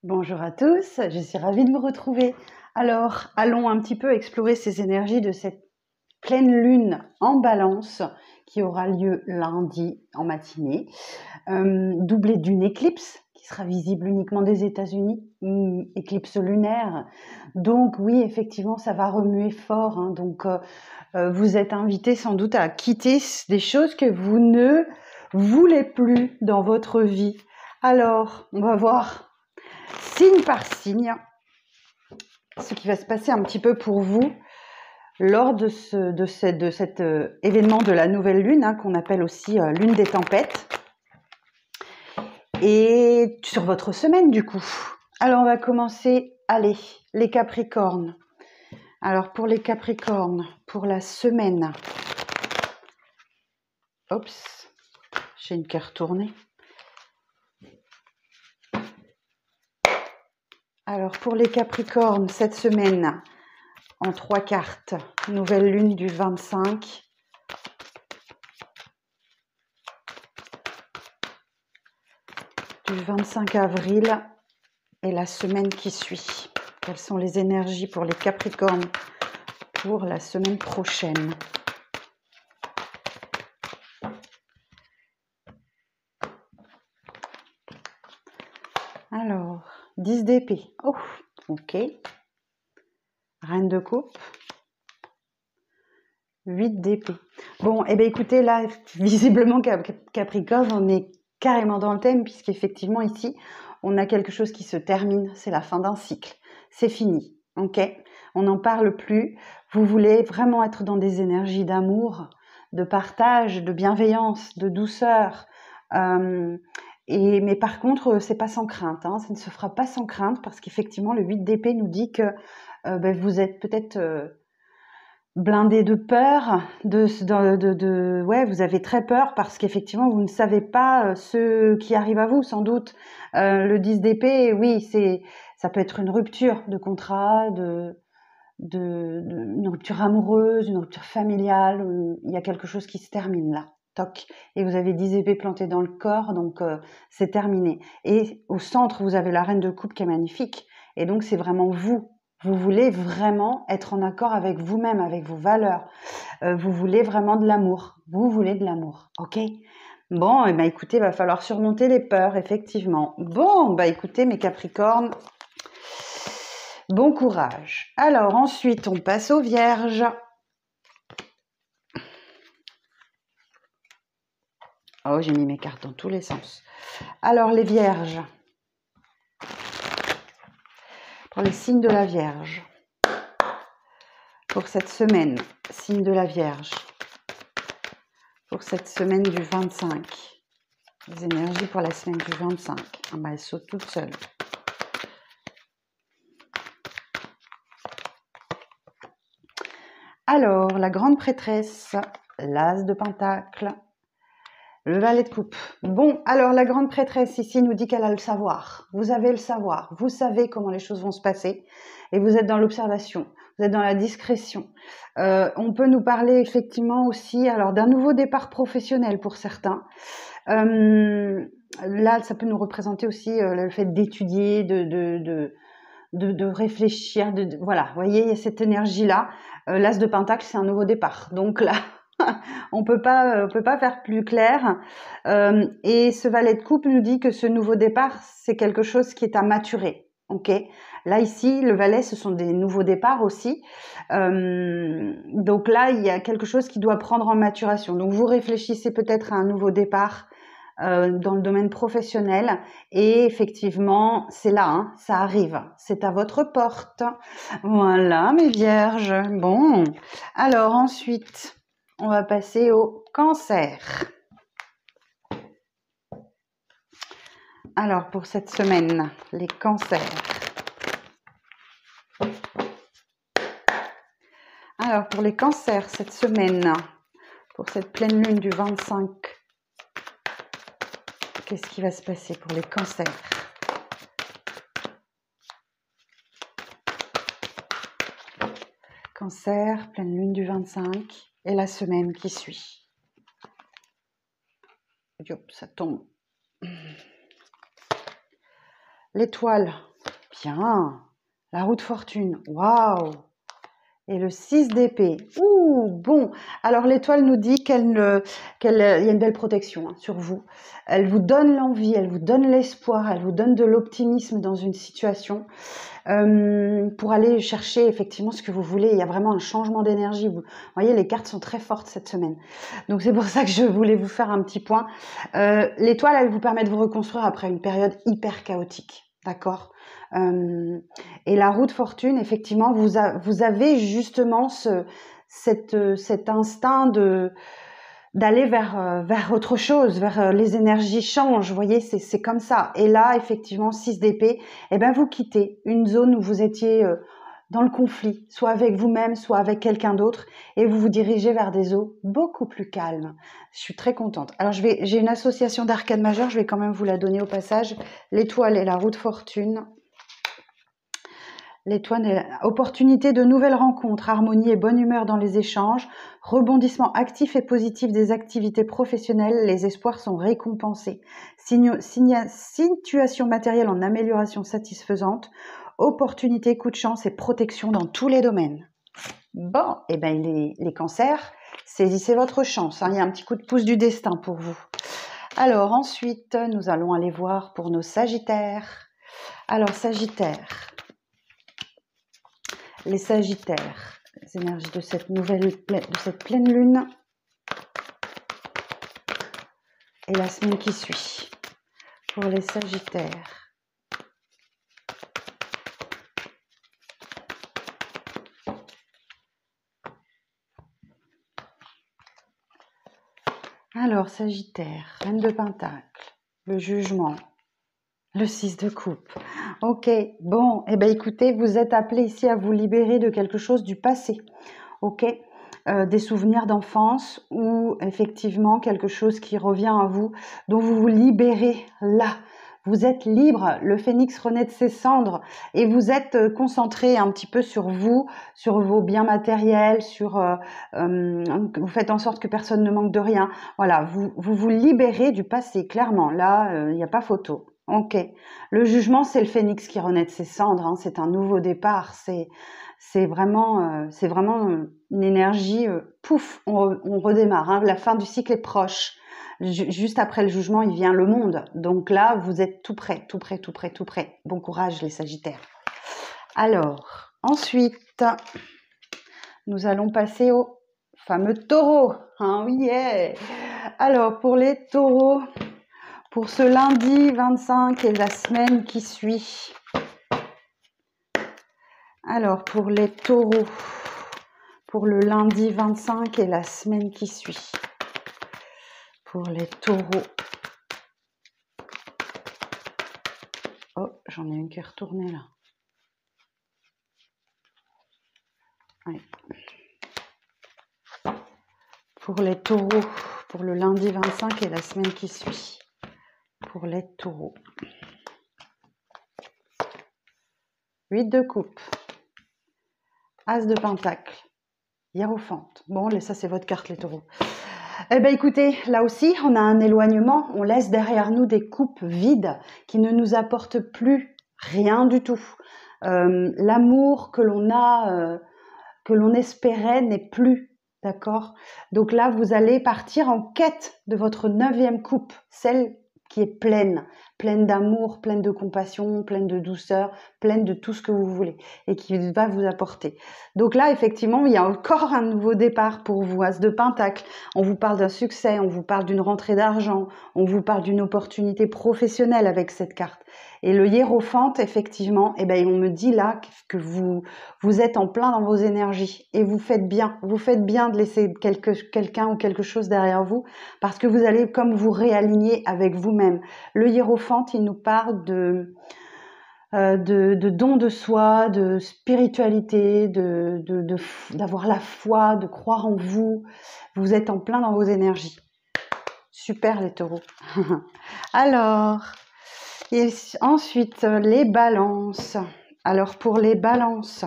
Bonjour à tous, je suis ravie de vous retrouver. Alors, allons un petit peu explorer ces énergies de cette pleine lune en balance qui aura lieu lundi en matinée, doublée d'une éclipse qui sera visible uniquement des États-Unis, une éclipse lunaire. Donc oui, effectivement, ça va remuer fort, hein. Donc, vous êtes invités sans doute à quitter des choses que vous ne voulez plus dans votre vie. Alors, on va voir signe par signe ce qui va se passer un petit peu pour vous lors de cet événement de la nouvelle lune, hein, qu'on appelle aussi lune des tempêtes, et sur votre semaine du coup. Alors on va commencer, allez, les Capricornes. Alors pour les Capricornes, pour la semaine, oups, j'ai une carte tournée. Alors pour les Capricornes, cette semaine, en 3 cartes, nouvelle lune du 25, du 25 avril et la semaine qui suit. Quelles sont les énergies pour les Capricornes pour la semaine prochaine? Alors, 10 d'épée. Oh, ok. Reine de coupe. 8 d'épée. Bon, eh bien écoutez, là, visiblement, Capricorne, on est carrément dans le thème, puisqu'effectivement, ici, on a quelque chose qui se termine. C'est la fin d'un cycle. C'est fini, ok? On n'en parle plus. Vous voulez vraiment être dans des énergies d'amour, de partage, de bienveillance, de douceur. Mais par contre, c'est pas sans crainte, hein. Ça ne se fera pas sans crainte, parce qu'effectivement, le 8 d'épée nous dit que vous êtes peut-être... blindé de peur, ouais, vous avez très peur parce qu'effectivement vous ne savez pas ce qui arrive à vous, sans doute. Le 10 d'épée, oui, ça peut être une rupture de contrat, une rupture amoureuse, une rupture familiale. Il y a quelque chose qui se termine là, toc. Et vous avez 10 épées plantées dans le corps, donc c'est terminé. Et au centre, vous avez la reine de coupe qui est magnifique. Et donc c'est vraiment vous. Vous voulez vraiment être en accord avec vous-même, avec vos valeurs. Vous voulez vraiment de l'amour. Vous voulez de l'amour, ok? Bon, eh ben écoutez, il va falloir surmonter les peurs, effectivement. Bon, bah écoutez, mes Capricornes, bon courage. Alors ensuite, on passe aux Vierges. Oh, j'ai mis mes cartes dans tous les sens. Alors les Vierges, pour les signes de la Vierge, pour cette semaine, signe de la Vierge, pour cette semaine du 25, les énergies pour la semaine du 25, ah ben, elles sautent toutes seules. Alors, la grande prêtresse, l'as de pentacle, le valet de coupe. Bon, alors la grande prêtresse ici nous dit qu'elle a le savoir. Vous avez le savoir. Vous savez comment les choses vont se passer. Et vous êtes dans l'observation. Vous êtes dans la discrétion. On peut nous parler effectivement aussi alors d'un nouveau départ professionnel pour certains. Là, ça peut nous représenter aussi le fait d'étudier, de réfléchir. Voilà, vous voyez, il y a cette énergie-là. L'as de pentacle, c'est un nouveau départ. Donc là... on peut pas faire plus clair. Et ce valet de coupe nous dit que ce nouveau départ, c'est quelque chose qui est à maturer. Ok. Là ici, le valet, ce sont des nouveaux départs aussi. Donc là, il y a quelque chose qui doit prendre en maturation. Donc vous réfléchissez peut-être à un nouveau départ dans le domaine professionnel. Et effectivement, c'est là, hein, ça arrive. C'est à votre porte. Voilà, mes vierges. Bon. Alors ensuite... on va passer au Cancer. Alors, pour cette semaine, les Cancers. Alors, pour les Cancers, cette semaine, pour cette pleine lune du 25, qu'est-ce qui va se passer pour les Cancers? Cancer, pleine lune du 25, et la semaine qui suit. Hop, ça tombe. L'étoile Bien. La roue de fortune. Waouh. Et le 6 d'épée. Ouh, bon. Alors, l'étoile nous dit qu'il y a une belle protection sur vous. Elle vous donne l'envie, elle vous donne l'espoir, elle vous donne de l'optimisme dans une situation pour aller chercher effectivement ce que vous voulez. Il y a vraiment un changement d'énergie. Vous voyez, les cartes sont très fortes cette semaine. Donc, c'est pour ça que je voulais vous faire un petit point. L'étoile, elle vous permet de vous reconstruire après une période hyper chaotique. D'accord. Et la roue de fortune, effectivement, vous avez justement cet instinct d'aller vers autre chose, vers les énergies changent, vous voyez, c'est comme ça. Et là, effectivement, 6 d'épée, eh ben, vous quittez une zone où vous étiez dans le conflit, soit avec vous-même, soit avec quelqu'un d'autre, et vous vous dirigez vers des eaux beaucoup plus calmes. Je suis très contente. Alors, j'ai une association d'arcades majeures, je vais quand même vous la donner au passage. L'étoile et la roue de fortune. L'étoile est opportunité de nouvelles rencontres, harmonie et bonne humeur dans les échanges, rebondissement actif et positif des activités professionnelles, les espoirs sont récompensés. Situation matérielle en amélioration satisfaisante, opportunité, coup de chance et protection dans tous les domaines. Bon, et ben les cancers, saisissez votre chance, hein, il y a un petit coup de pouce du destin pour vous. Alors ensuite, nous allons aller voir pour nos sagittaires. Alors sagittaire. Les sagittaires, les énergies de cette pleine lune et la semaine qui suit. Pour les sagittaires. Alors, sagittaire, reine de pentacle, le jugement, le 6 de coupe. Ok, bon, eh ben écoutez, vous êtes appelé ici à vous libérer de quelque chose du passé. Ok, des souvenirs d'enfance ou effectivement quelque chose qui revient à vous, dont vous vous libérez là. Vous êtes libre, le phénix renaît de ses cendres et vous êtes concentré un petit peu sur vous, sur vos biens matériels, vous faites en sorte que personne ne manque de rien. Voilà, vous libérez du passé, clairement. Là, il n'y a pas photo. Ok. Le jugement, c'est le phénix qui renaît de ses cendres. Hein. C'est un nouveau départ. C'est vraiment une énergie. Pouf, on redémarre. Hein. La fin du cycle est proche. Juste après le jugement, il vient le monde. Donc là, vous êtes tout prêt, tout prêt, tout prêt, tout prêt. Bon courage, les Sagittaires. Alors, ensuite, nous allons passer au fameux taureau. Hein, oui, yeah. Alors, pour les taureaux, pour ce lundi 25 et la semaine qui suit. Alors, pour les taureaux, pour le lundi 25 et la semaine qui suit. Pour les taureaux. Oh, j'en ai une qui est retournée là. Ouais. Pour les taureaux, pour le lundi 25 et la semaine qui suit. Pour les taureaux. 8 de coupe. As de pentacle. Hiérophante. Bon, ça c'est votre carte les taureaux. Eh bien écoutez, là aussi, on a un éloignement. On laisse derrière nous des coupes vides qui ne nous apportent plus rien du tout. L'amour que l'on espérait n'est plus. D'accord? Donc là, vous allez partir en quête de votre 9e coupe, celle qui est pleine d'amour, pleine de compassion, pleine de douceur, pleine de tout ce que vous voulez et qui va vous apporter. Donc là, effectivement, il y a encore un nouveau départ pour vous, As de Pentacle. On vous parle d'un succès, on vous parle d'une rentrée d'argent, on vous parle d'une opportunité professionnelle avec cette carte. Et le hiérophante, effectivement, eh ben, on me dit là que vous êtes en plein dans vos énergies et vous faites bien de laisser quelqu'un ou quelque chose derrière vous parce que vous allez comme vous réaligner avec vous-même. Le hiérophante, il nous parle de don de soi, de spiritualité, d'avoir la foi, de croire en vous. Vous êtes en plein dans vos énergies. Super les taureaux. Alors, et ensuite, les balances. Alors, pour les balances,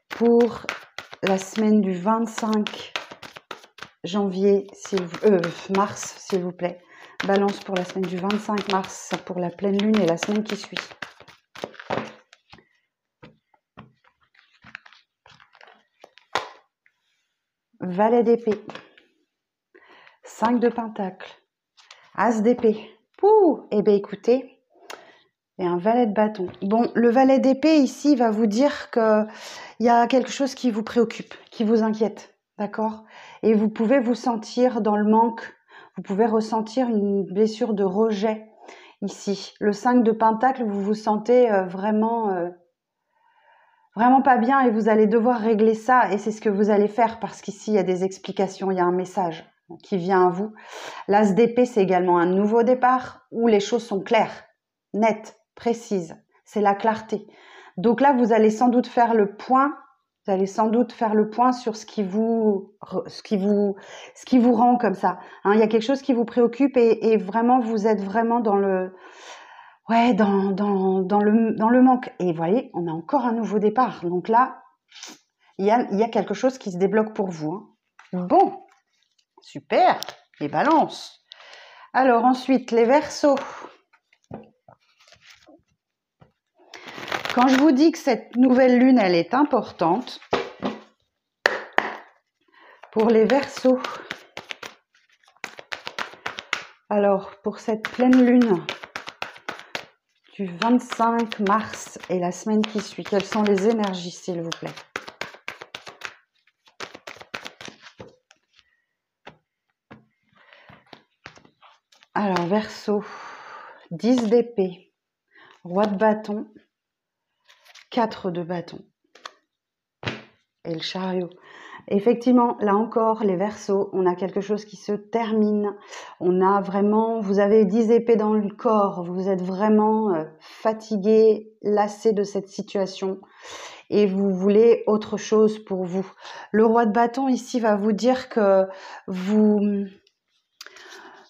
pour la semaine du 25 janvier, mars, s'il vous plaît. Balance pour la semaine du 25 mars, pour la pleine lune et la semaine qui suit. Valet d'épée. 5 de pentacle. As d'épée. Pouh! Eh bien, écoutez, et un valet de bâton. Bon, le valet d'épée, ici, va vous dire qu'il y a quelque chose qui vous préoccupe, qui vous inquiète. D'accord? Et vous pouvez vous sentir dans le manque. Vous pouvez ressentir une blessure de rejet ici. Le 5 de pentacle, vous vous sentez vraiment pas bien et vous allez devoir régler ça. Et c'est ce que vous allez faire parce qu'ici, il y a des explications, il y a un message qui vient à vous. L'as d'épée, c'est également un nouveau départ où les choses sont claires, nettes, précises. C'est la clarté. Donc là, vous allez sans doute faire le point. Vous allez sans doute faire le point sur ce qui vous rend comme ça. Hein, il y a quelque chose qui vous préoccupe et vraiment, vous êtes vraiment dans le manque. Et vous voyez, on a encore un nouveau départ. Donc là, il y a quelque chose qui se débloque pour vous. Hein. Bon, super, les balances. Alors ensuite, les Verseaux. Quand je vous dis que cette nouvelle lune, elle est importante, pour les Verseaux, alors pour cette pleine lune du 25 mars et la semaine qui suit, quelles sont les énergies, s'il vous plaît? Alors, Verseau, 10 d'épée, roi de bâton, 4 de bâton et le chariot. Effectivement, là encore, les Verseaux, on a quelque chose qui se termine. On a vraiment, vous avez 10 épées dans le corps, vous êtes vraiment fatigué, lassé de cette situation et vous voulez autre chose pour vous. Le roi de bâton ici va vous dire que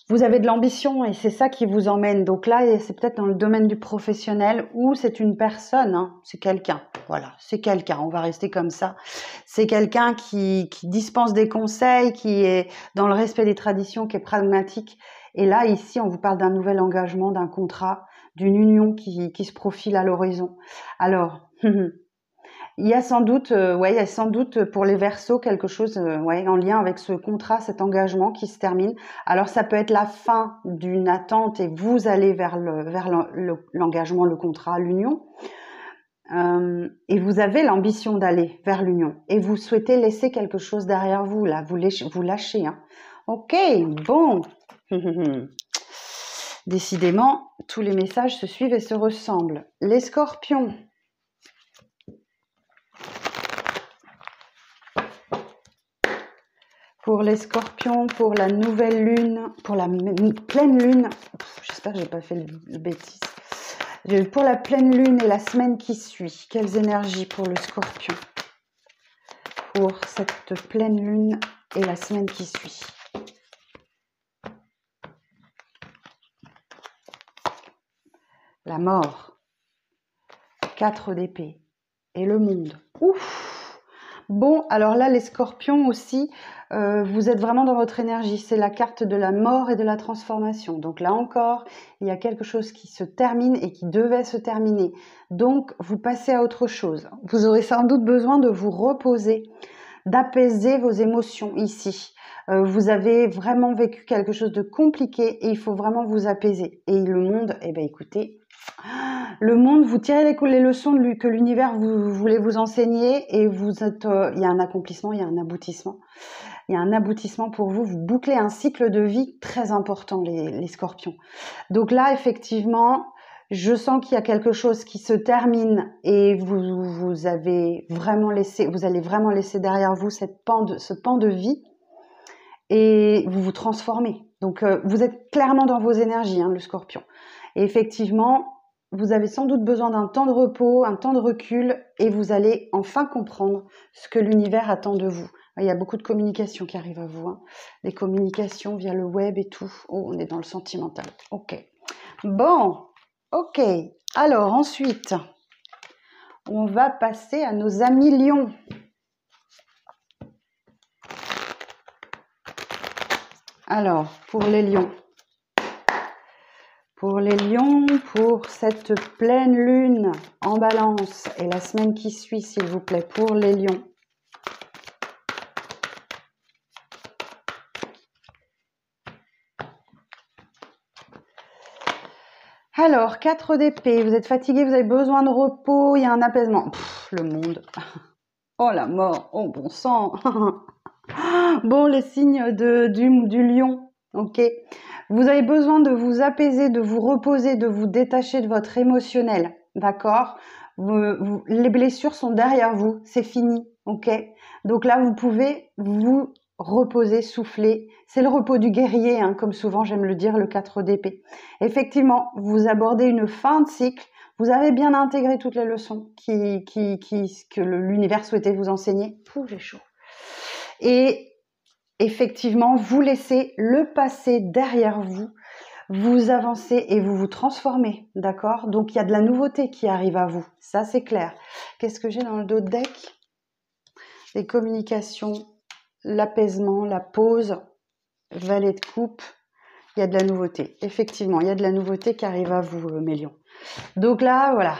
vous avez de l'ambition et c'est ça qui vous emmène. Donc là, c'est peut-être dans le domaine du professionnel ou c'est une personne, hein, c'est quelqu'un. Voilà, c'est quelqu'un, on va rester comme ça. C'est quelqu'un qui dispense des conseils, qui est dans le respect des traditions, qui est pragmatique. Et là, ici, on vous parle d'un nouvel engagement, d'un contrat, d'une union qui se profile à l'horizon. Alors, il y a sans doute, pour les Verseaux quelque chose, en lien avec ce contrat, cet engagement qui se termine. Alors ça peut être la fin d'une attente et vous allez vers l'engagement, le contrat, l'union. Et vous avez l'ambition d'aller vers l'union et vous souhaitez laisser quelque chose derrière vous. Là, vous lâchez. Hein. Ok, bon. Décidément, tous les messages se suivent et se ressemblent. Les Scorpions. Pour les Scorpions, pour la nouvelle lune, pour la pleine lune, j'espère que je n'ai pas fait le bêtise. Pour la pleine lune et la semaine qui suit, quelles énergies pour le Scorpion? Pour cette pleine lune et la semaine qui suit. La mort, 4 d'épée et le monde. Ouf! Bon, alors là, les Scorpions aussi, vous êtes vraiment dans votre énergie. C'est la carte de la mort et de la transformation. Donc là encore, il y a quelque chose qui se termine et qui devait se terminer. Donc, vous passez à autre chose. Vous aurez sans doute besoin de vous reposer, d'apaiser vos émotions ici. Vous avez vraiment vécu quelque chose de compliqué et il faut vraiment vous apaiser. Et le monde, eh bien écoutez, le monde, vous tirez les leçons que l'univers voulait vous enseigner et vous êtes, il y a un accomplissement, il y a un aboutissement. Il y a un aboutissement pour vous. Vous bouclez un cycle de vie très important, les Scorpions. Donc là, effectivement, je sens qu'il y a quelque chose qui se termine et vous allez vraiment laisser derrière vous ce pan de vie et vous vous transformez. Donc, vous êtes clairement dans vos énergies, hein, le Scorpion. Et effectivement, vous avez sans doute besoin d'un temps de repos, un temps de recul, et vous allez enfin comprendre ce que l'univers attend de vous. Il y a beaucoup de communications qui arrivent à vous, hein. Les communications via le web et tout. Oh, on est dans le sentimental. Ok. Bon, ok. Alors ensuite, on va passer à nos amis lions. Alors, pour les lions. Pour les lions, pour cette pleine lune en balance et la semaine qui suit, s'il vous plaît, pour les lions. Alors, 4 d'épée, vous êtes fatigué, vous avez besoin de repos, il y a un apaisement. Le monde. Oh la mort, oh bon sang. Bon, les signes du lion, ok. Vous avez besoin de vous apaiser, de vous reposer, de vous détacher de votre émotionnel, d'accord. Les blessures sont derrière vous, c'est fini, ok. Donc là, vous pouvez vous reposer, souffler. C'est le repos du guerrier, hein, comme souvent j'aime le dire, le 4 d'épée. Effectivement, vous abordez une fin de cycle. Vous avez bien intégré toutes les leçons que l'univers souhaitait vous enseigner. J'ai chaud. Et effectivement, vous laissez le passé derrière vous, vous avancez et vous vous transformez, d'accord? Donc, il y a de la nouveauté qui arrive à vous, ça c'est clair. Qu'est-ce que j'ai dans le dos de deck? Les communications, l'apaisement, la pause, valet de coupe, il y a de la nouveauté. Effectivement, il y a de la nouveauté qui arrive à vous, mes lions. Donc là, voilà,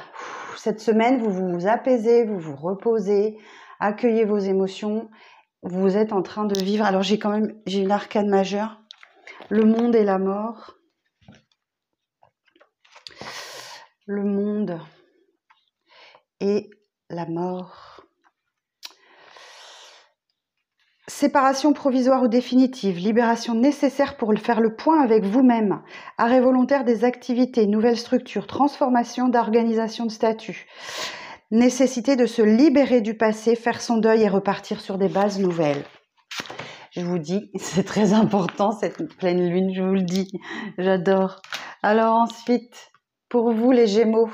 cette semaine, vous vous apaisez, vous vous reposez, accueillez vos émotions. Vous êtes en train de vivre. Alors j'ai une arcane majeure. Le monde et la mort. Le monde et la mort. Séparation provisoire ou définitive, libération nécessaire pour faire le point avec vous-même, arrêt volontaire des activités, nouvelle structure, transformation d'organisation de statut, nécessité de se libérer du passé, faire son deuil et repartir sur des bases nouvelles. Je vous dis, c'est très important cette pleine lune, je vous le dis, j'adore. Alors ensuite, pour vous les Gémeaux,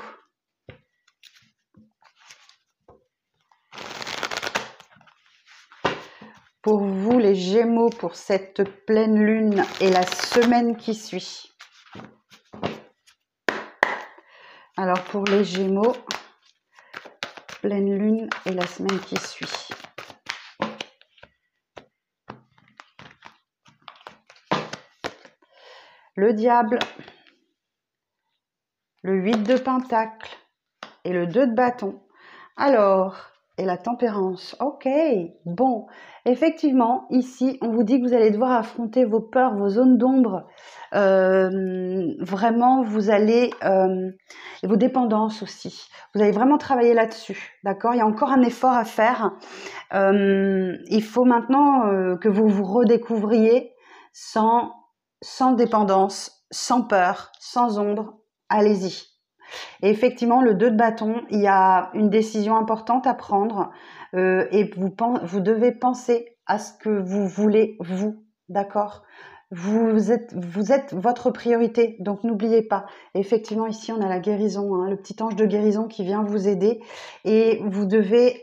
pour vous les Gémeaux, pour cette pleine lune et la semaine qui suit. Alors pour les Gémeaux, pleine lune et la semaine qui suit. Le diable, le 8 de pentacle et le 2 de bâton. Alors, et la tempérance. Ok, bon. Effectivement, ici, on vous dit que vous allez devoir affronter vos peurs, vos zones d'ombre. Vraiment, vous allez... et vos dépendances aussi. Vous allez vraiment travailler là-dessus. D'accord? Il y a encore un effort à faire. Il faut maintenant que vous vous redécouvriez sans dépendance, sans peur, sans ombre. Allez-y. Et effectivement, le 2 de bâton, il y a une décision importante à prendre et vous devez penser à ce que vous voulez, vous, d'accord? Vous êtes votre priorité, donc n'oubliez pas. Et effectivement, ici, on a la guérison, hein, le petit ange de guérison qui vient vous aider et vous devez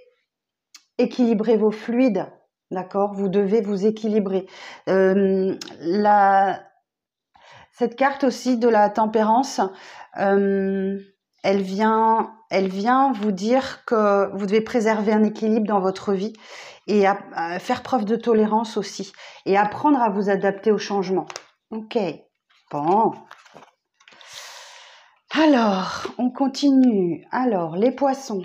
équilibrer vos fluides, d'accord? Vous devez vous équilibrer. Cette carte aussi de la tempérance, elle vient vous dire que vous devez préserver un équilibre dans votre vie et à faire preuve de tolérance aussi et apprendre à vous adapter au changement. Ok, bon. Alors, on continue. Alors, les poissons.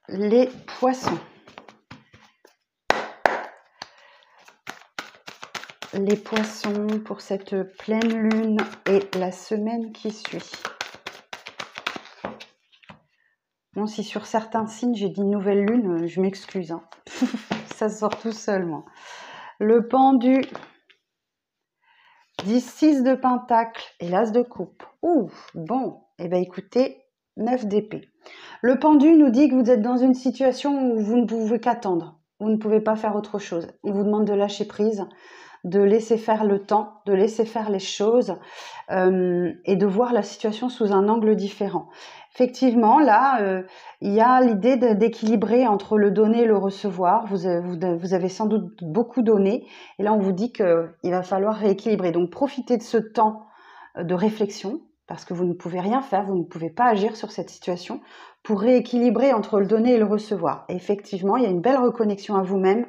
Les poissons. Les poissons pour cette pleine lune et la semaine qui suit. Bon, si sur certains signes j'ai dit nouvelle lune, je m'excuse. Hein. Ça sort tout seul, moi. Le pendu, 10-6 de pentacle et l'as de coupe. Ouh, bon, eh bien écoutez, 9 d'épée. Le pendu nous dit que vous êtes dans une situation où vous ne pouvez qu'attendre. Vous ne pouvez pas faire autre chose. On vous demande de lâcher prise, de laisser faire le temps, de laisser faire les choses et de voir la situation sous un angle différent. Effectivement, là, il y a l'idée d'équilibrer entre le donner et le recevoir. Vous avez sans doute beaucoup donné et là, on vous dit qu'il va falloir rééquilibrer. Donc, profitez de ce temps de réflexion, parce que vous ne pouvez rien faire, vous ne pouvez pas agir sur cette situation pour rééquilibrer entre le donner et le recevoir. Et effectivement, il y a une belle reconnexion à vous-même,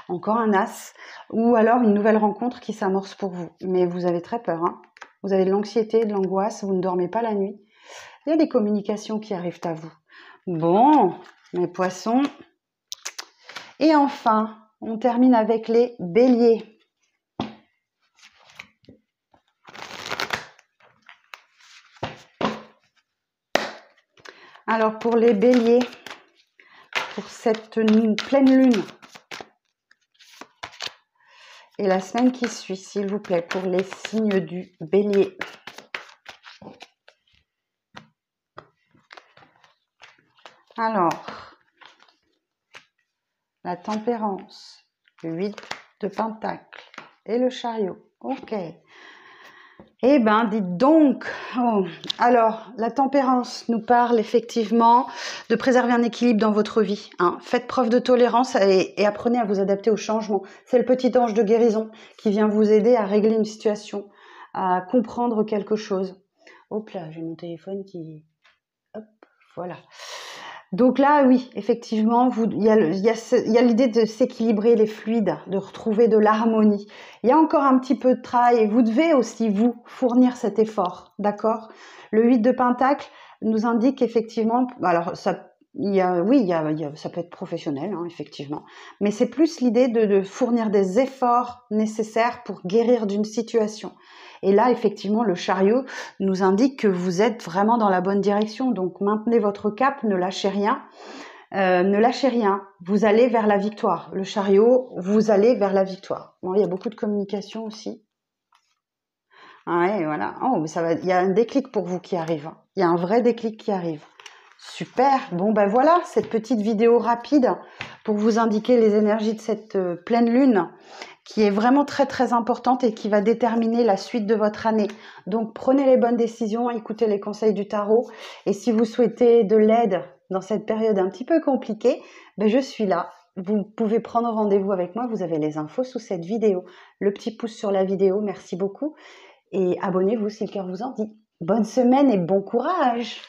encore un as, ou alors une nouvelle rencontre qui s'amorce pour vous. Mais vous avez très peur, hein. Vous avez de l'anxiété, de l'angoisse, vous ne dormez pas la nuit. Il y a des communications qui arrivent à vous. Bon, mes poissons. Et enfin, on termine avec les béliers. Alors pour les béliers, pour cette pleine lune et la semaine qui suit, s'il vous plaît, pour les signes du bélier. Alors, la tempérance, le 8 de pentacle et le chariot. Ok. Eh ben, dites donc. Oh. Alors, la tempérance nous parle effectivement de préserver un équilibre dans votre vie. Hein. Faites preuve de tolérance et apprenez à vous adapter au changement. C'est le petit ange de guérison qui vient vous aider à régler une situation, à comprendre quelque chose. Hop là, j'ai mon téléphone qui... Hop, voilà. Donc là, oui, effectivement, il y a l'idée de s'équilibrer les fluides, de retrouver de l'harmonie. Il y a encore un petit peu de travail et vous devez aussi, vous, fournir cet effort, d'accord? Le 8 de Pentacle nous indique effectivement, alors ça peut être professionnel, hein, effectivement, mais c'est plus l'idée de fournir des efforts nécessaires pour guérir d'une situation. Et là, effectivement, le chariot nous indique que vous êtes vraiment dans la bonne direction. Donc, maintenez votre cap, ne lâchez rien. Ne lâchez rien. Vous allez vers la victoire. Le chariot, vous allez vers la victoire. Bon, il y a beaucoup de communication aussi. Ouais, voilà. Oh, mais ça va. Il y a un déclic pour vous qui arrive. Il y a un vrai déclic qui arrive. Super. Bon, ben voilà, cette petite vidéo rapide pour vous indiquer les énergies de cette pleine lune qui est vraiment très très importante et qui va déterminer la suite de votre année. Donc prenez les bonnes décisions, écoutez les conseils du tarot et si vous souhaitez de l'aide dans cette période un petit peu compliquée, ben je suis là. Vous pouvez prendre rendez-vous avec moi, vous avez les infos sous cette vidéo. Le petit pouce sur la vidéo, merci beaucoup et abonnez-vous si le cœur vous en dit. Bonne semaine et bon courage!